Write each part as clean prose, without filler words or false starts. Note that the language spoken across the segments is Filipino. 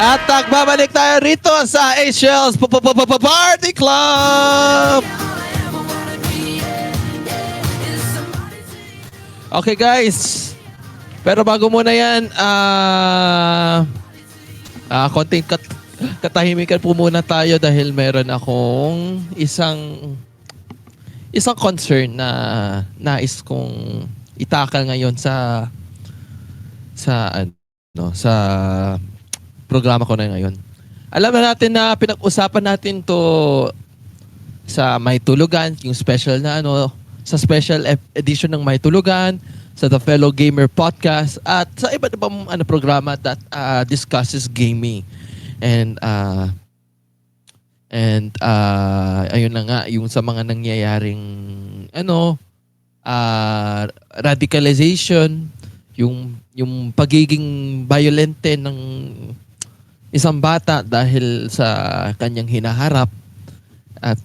At nagbabalik tayo rito sa Asia's Party Club! Okay guys, pero bago muna yan, konting katahimikan po muna tayo dahil meron akong isang concern na nais kong itakal ngayon sa programa ko na ngayon. Alam na natin na pinag-usapan natin to sa May Tulugan, yung special na sa special edition ng May Tulugan, sa The Fellow Gamer Podcast, at sa iba't ibang programa that discusses gaming. And ayun na nga, yung sa mga nangyayaring radicalization, yung pagiging violente ng isang bata dahil sa kanyang hinaharap. At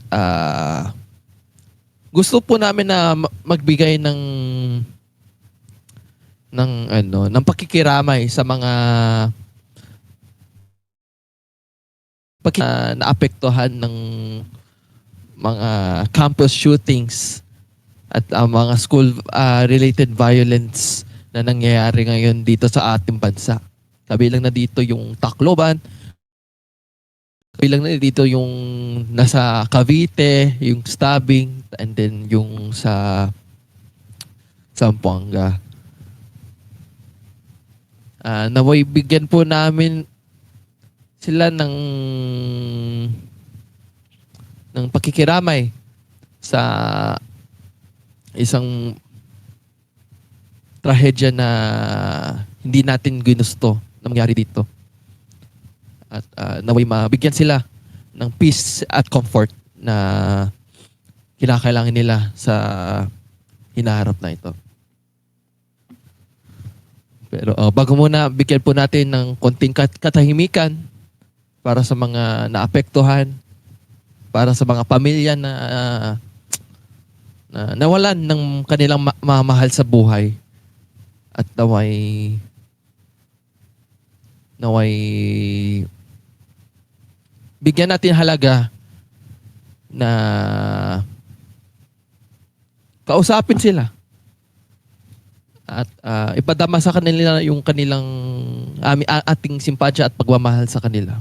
gusto po namin na magbigay ng pakikiramay sa mga naapektuhan ng mga campus shootings at mga school related violence na nangyayari ngayon dito sa ating bansa. Kabilang na dito yung Tacloban, kabilang na dito yung nasa Cavite, yung stabbing, and then yung sa Zamboanga. Naway bigyan po namin sila ng pakikiramay sa isang trahedya na hindi natin ginusto na mangyari dito. At naway mabigyan sila ng peace at comfort na kinakailangan nila sa hinaharap na ito. Pero bago muna, bigyan po natin ng konting katahimikan para sa mga naapektuhan, para sa mga pamilya na nawalan ng kanilang mamahal sa buhay. At naway bigyan natin halaga na kausapin sila at ipadama sa kanila yung kanilang ating simpatya at pagmamahal sa kanila.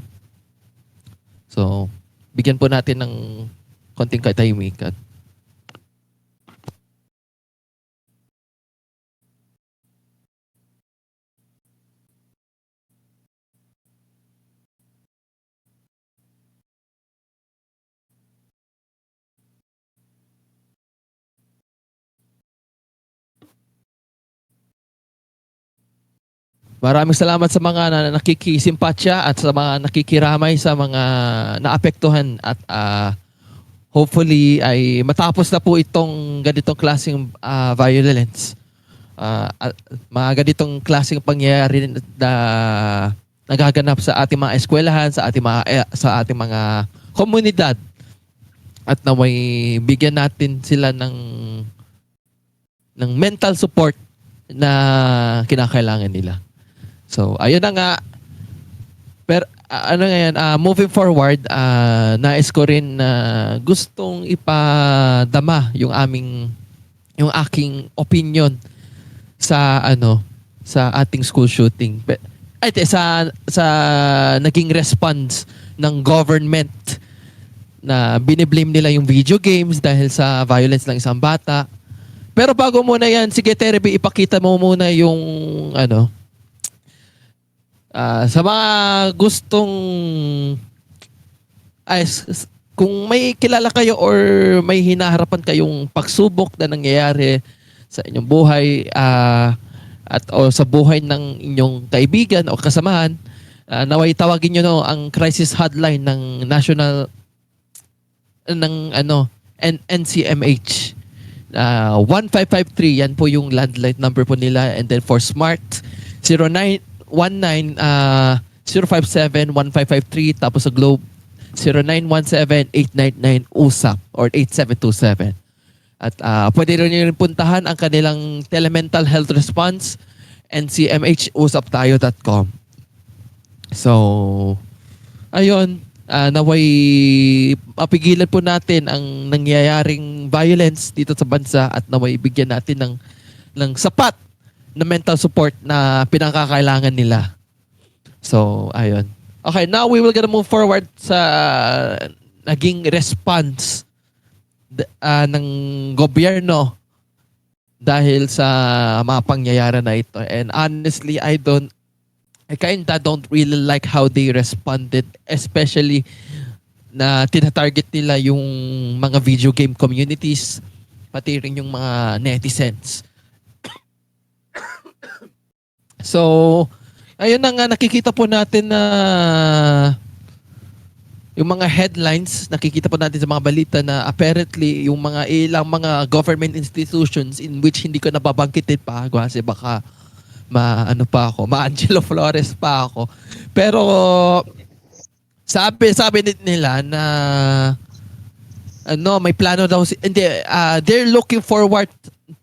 So, bigyan po natin ng konting katahimikan. Maraming salamat sa mga nakikisimpatya at sa mga nakikiramay sa mga naapektuhan at hopefully ay matapos na po itong ganitong klaseng violence. Mga ganitong klaseng pangyayari na nagaganap sa ating mga eskwelahan, sa ating mga komunidad. At naway bigyan natin sila ng mental support na kinakailangan nila. So, ayun na nga. Pero, moving forward, nais ko rin na gustong ipadama yung aking opinion sa ating school shooting. Sa naging response ng government na biniblame nila yung video games dahil sa violence ng isang bata. Pero bago muna yan, sige Terry, ipakita mo muna yung sa mga gustong kung may kilala kayo or may hinaharapan kayong pagsubok na nangyayari sa inyong buhay o sa buhay ng inyong kaibigan o kasamahan, naway tawagin nyo ang crisis hotline ng national NCMH. 1553, yan po yung landline number po nila, and then for smart 0919-057-1553, tapos sa Globe 0917-899-USAP or 8727. At pwede rin puntahan ang kanilang Telemental Health Response, ncmhusaptayo.com. So, ayun, naway mapigilan po natin ang nangyayaring violence dito sa bansa at naway bigyan natin ng sapat na mental support na pinakakailangan nila. So, ayun. Okay, now we will gonna move forward sa naging response ng gobyerno dahil sa mga pangyayari na ito. And honestly, I kinda don't really like how they responded, especially na tinatarget nila yung mga video game communities, pati rin yung mga netizens. So, ayun na nga, nakikita po natin na yung mga headlines, nakikita po natin sa mga balita na apparently yung mga ilang mga government institutions in which hindi ko nababangkitin pa kasi baka ma-Angelo Flores pa ako. Pero sabi nila na may plano daw they're looking forward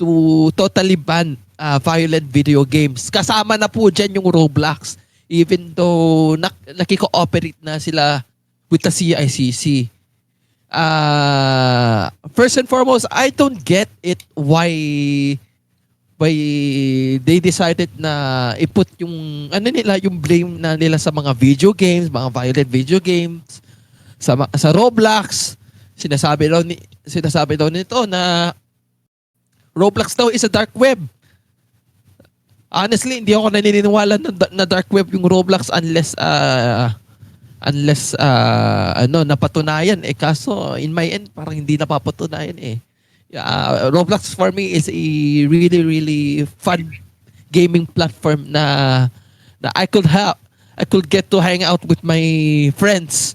to totally ban violent video games. Kasama na po dyan yung Roblox even though nakiko-operate na sila with the CICC. First and foremost, I don't get it why they decided na iput yung yung blame na nila sa mga video games, mga violent video games sa Roblox. Sinasabi daw nito na Roblox daw is a dark web. Honestly, hindi ako naniniwala na dark web yung Roblox unless napatunayan kaso in my end parang hindi napapatunayan Roblox for me is a really really fun gaming platform na I could get to hang out with my friends.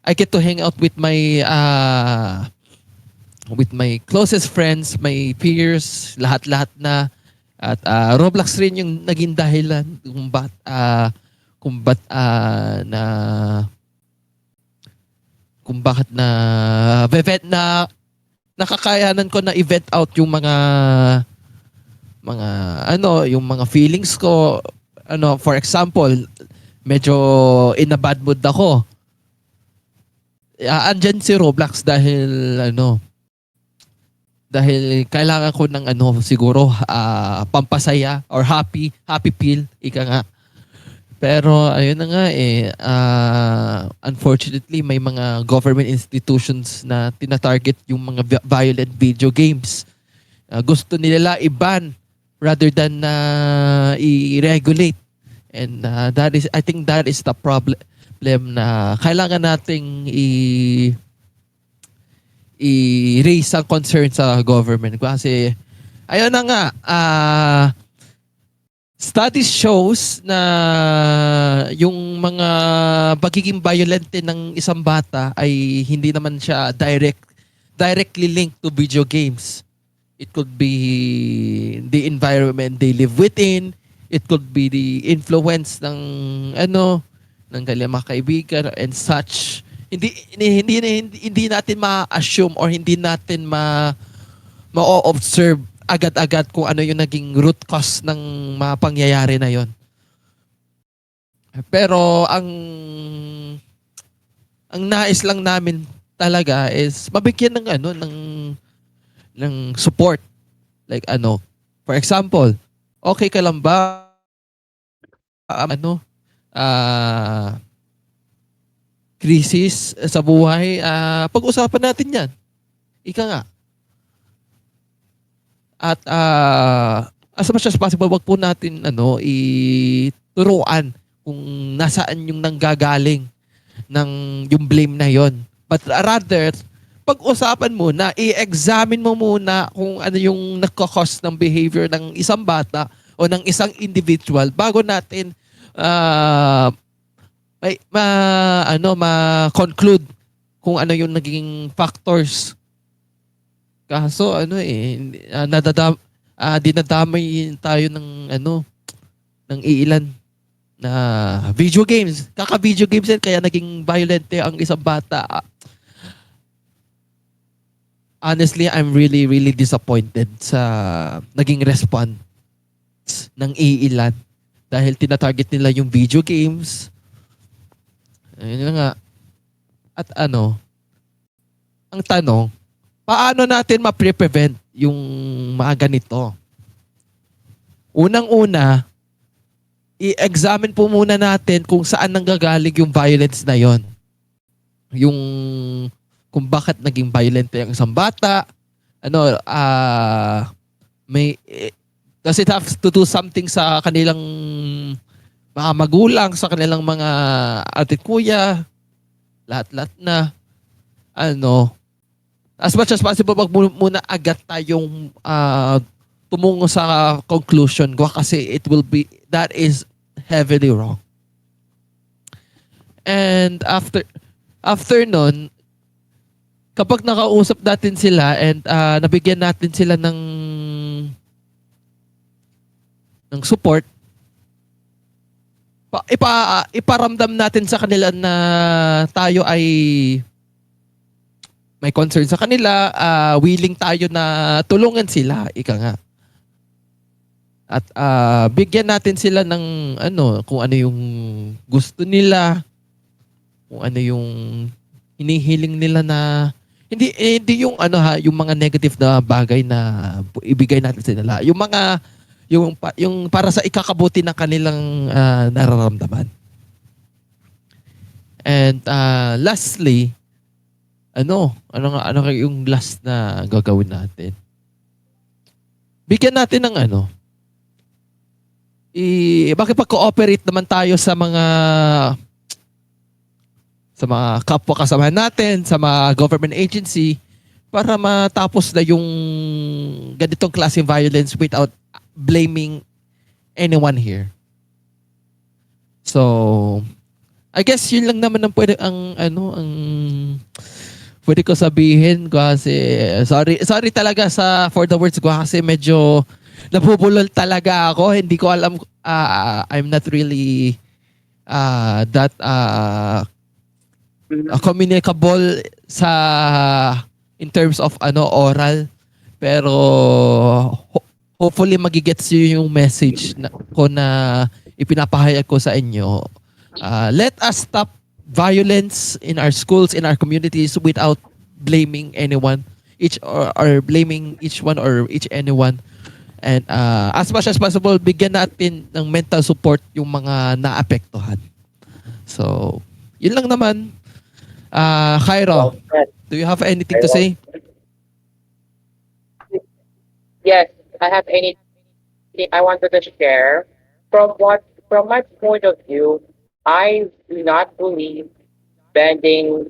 I get to hang out with my closest friends, my peers, lahat-lahat na. At Roblox rin yung naging dahilan kung bakit nakakayanan ko na event out yung yung mga feelings ko. For example, medyo in a bad mood ako. Andyan si Roblox dahil kailangan ko ng siguro pampasaya or happy feel, ika nga. Pero ayun na nga unfortunately may mga government institutions na tinatarget yung mga violent video games. Gusto nila i-ban rather than i-regulate. And I think that is the problem na kailangan nating i-raise ang concern sa government. Kasi, ayun na nga, studies shows na yung mga pagiging violente ng isang bata ay hindi naman siya directly linked to video games. It could be the environment they live within. It could be the influence ng kanilang mga kaibigan and such. Hindi natin ma-assume or hindi natin ma-observe agad-agad kung ano yung naging root cause ng mga pangyayari na yon. Pero ang nais lang namin talaga is mabigyan ng support. Like for example, okay ka lang ba crisis sa buhay, pag-usapan natin yan. Ika nga. At as much as possible, wag po natin ituruan kung nasaan yung nanggagaling ng yung blame na yon. But rather, pag-usapan muna, i-examine mo muna kung ano yung nagkakos ng behavior ng isang bata o ng isang individual bago natin ma-conclude kung ano yung naging factors. Kaso dinadamay tayo ng iilan na video games. Kaka-video games yan kaya naging violente ang isang bata. Honestly, I'm really really disappointed sa naging response ng iilan dahil tinatarget nila yung video games. Ayun na nga. At ang tanong, paano natin ma-prevent yung mga ganito? Unang-una, i-examine po muna natin kung saan nanggagaling yung violence na yon. Yung kung bakit naging violent yung isang bata, ano, may, does it have to do something sa kanilang mga magulang, sa kanilang mga ate kuya, lahat-lahat na, as much as possible, wag muna agad tayong tumungo sa conclusion ko kasi that is heavily wrong. And after nun, kapag nakausap natin sila and nabigyan natin sila ng support, iparamdam natin sa kanila na tayo ay may concern sa kanila, willing tayo na tulungan sila, ika nga. At bigyan natin sila ng kung ano yung gusto nila, kung ano yung hinihiling nila na hindi yung yung mga negative na bagay na ibigay natin sa nila. Yung para sa ikakabuti ng kanilang nararamdaman. And lastly, ano yung last na gagawin natin? Bigyan natin ng makipag-cooperate naman tayo sa mga kapwa kasamahan natin, sa mga government agency para matapos na yung ganitong klaseng violence without blaming anyone here. So, I guess yun lang naman ang pwede ko sabihin kasi sorry talaga for the words ko kasi medyo nabubulol talaga ako. Hindi ko alam, I'm not really that communicable in terms of oral, pero hopefully magigets yung message na ipinapahayag ko sa inyo. Let us stop violence in our schools, in our communities without blaming anyone, or blaming each one or anyone. And as much as possible, bigyan natin ng mental support yung mga naapektuhan. So, yun lang naman. Cairo, do you have anything to say? Yes, I have anything I wanted to share. From my point of view, I do not believe banning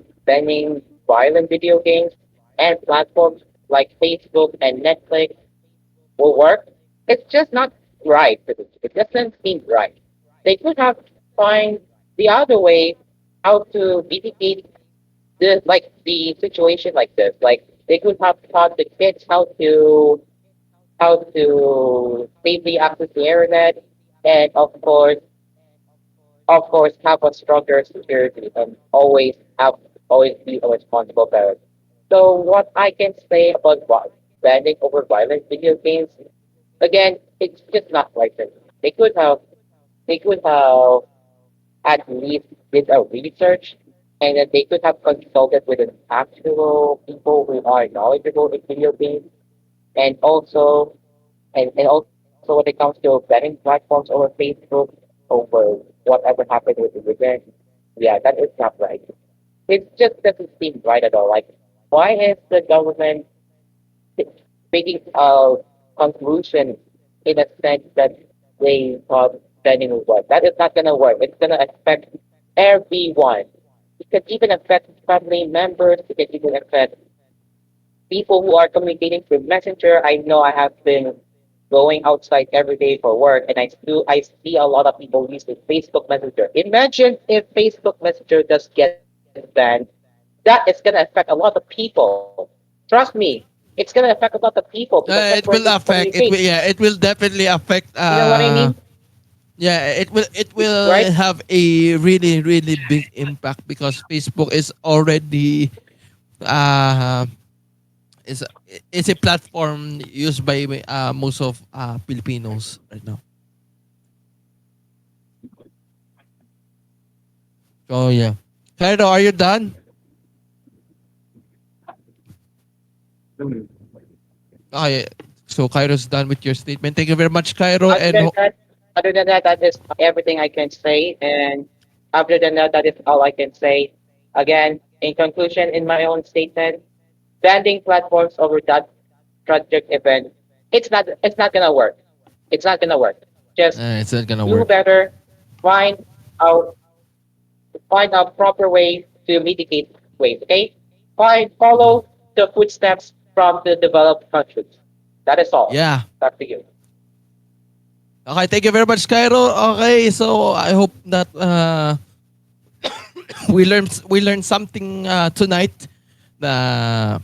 violent video games and platforms like Facebook and Netflix will work. It's just not right. It doesn't seem right. They could have find the other way how to mitigate the situation like this. Like they could have taught the kids how to safely access the internet, and of course have a stronger security and always be a responsible parent. So what I can say about banning over violent video games, again, it's just not right. They could have at least did a research, and then they could have consulted with an actual people who are knowledgeable in video games, and also when it comes to betting platforms over Facebook, over whatever happened with the event, yeah, that is not right. It just doesn't seem right at all. Like, why is the government making a conclusion in a sense that they thought betting will work? That is not gonna work. It's gonna affect everyone. It can even affect family members. It can even affect people who are communicating through Messenger. I know I have been going outside every day for work, and I see a lot of people using Facebook Messenger. Imagine if Facebook Messenger does get banned, that is gonna affect a lot of people. Trust me, it's gonna affect a lot of people because that's It where will they affect. communicate. It will definitely affect. You know what I mean? Yeah, it will Right? have a really really big impact because Facebook is already uh is is a platform used by most of Filipinos right now. So yeah. Cairo, are you done? Okay. So Cairo's done with your statement. Thank you very much, Cairo. Other than that, that is everything I can say. And other than that, that is all I can say. Again, in conclusion, in my own statement, banning platforms over that project event, it's not gonna work. It's not gonna work. Just it's not gonna do work. better. Find out find a proper way to mitigate waste. Okay, follow the footsteps from the developed countries. That is all. Yeah. Back to you. Okay, thank you very much, Cairo. Okay, so I hope that we learned something tonight na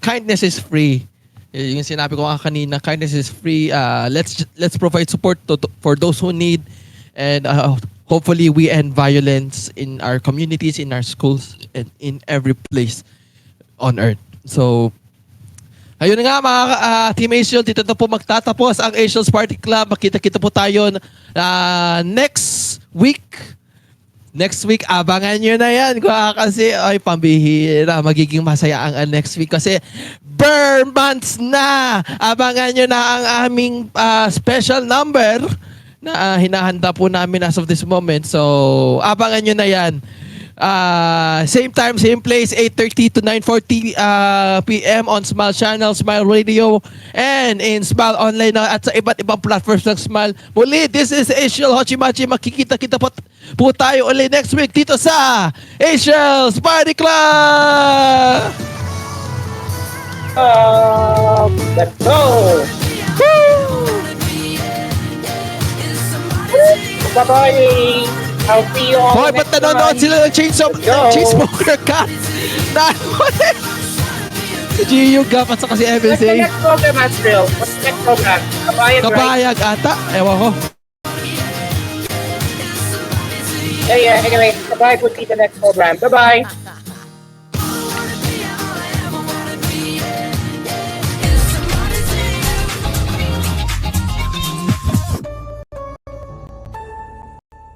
kindness is free. Yung sinabi ko nga kanina, kindness is free. Let's provide support for those who need, and hopefully we end violence in our communities, in our schools, and in every place on earth. So ayun nga mga Team Asian, dito na po magtatapos ang Asians Party Club. Makita-kita po tayo next week. Next week, abangan nyo na yan. Kasi, ay, pambihira. Magiging masaya ang next week. Kasi, burn months na. Abangan nyo na ang aming special number na hinahanda po namin as of this moment. So, abangan nyo na yan. Same time, same place, 8:30 to 9:40 p.m. on Smile Channel, Smile Radio, and in Smile Online at sa iba't ibang platforms ng Smile. Muli, this is Asiel Hochimachi. Makikita-kita po tayo ulit next week dito sa Asiel's Party Club! Let's go! Bye-bye! I'll see you all Hoy, ba't next nanonood time. sila ng Chainsmoker Cat? Si Gio Gap at saka si What's the MSA. next program, Astrid? What's the next program? Kabayan, right? Kabayag ata. Ewan ko. Yeah, anyway, Kabayan will see the next program. Bye-bye!